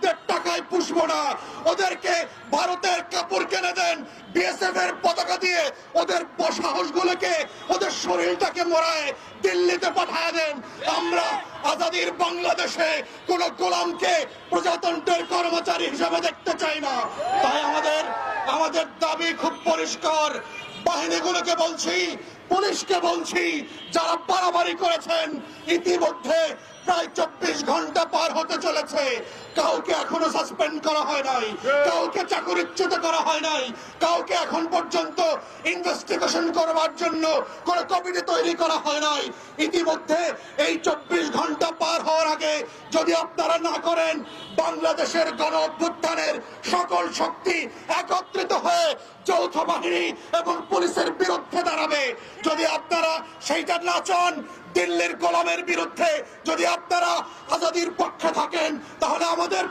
গোলামদের টাকায় পুষবো না। ওদেরকে ভারতের কাপড় কিনে দেন, বিএসএফ এর পতাকা দিয়ে ওদের সাহসগুলোকে, ওদের শরীরটাকে মোড়ায় দিল্লিতে পাঠায় দেন। আমরা আজাদির বাংলাদেশে কোন গোলামকে প্রজাতন্ত্রের কর্মচারী হিসেবে দেখতে চাই না। তাই আমাদের দাবি খুব পরিষ্কার। বাহিনীগুলোকে বলছি, পুলিশকে বলছি, যারা বাড়াবাড়ি করেছেন, ইতিমধ্যে প্রায় 24 ঘন্টা পার হতে চলেছে, কাউকে এখনো সাসপেন্ড করা হয় নাই, কাউকে চাকরিচ্যুত করা হয় নাই, কাউকে এখন পর্যন্ত ইনভেস্টিগেশন করবার জন্য কোন কমিটি তৈরি করা হয় নাই। ইতিমধ্যে এই 24 ঘন্টা পার হওয়ার আগে যদি আপনারা না করেন, বাংলাদেশের গণ অভ্যুত্থানের সকল শক্তি একত্রিত হয়ে যৌথ বাহিনী এবং পুলিশের বিরুদ্ধে দাঁড়াবে। যদি আপনারা সেইটা না চান, দিল্লির গোলামের বিরুদ্ধে যদি আপনারা আজাদির পক্ষে থাকেন, তাহলে আমাদের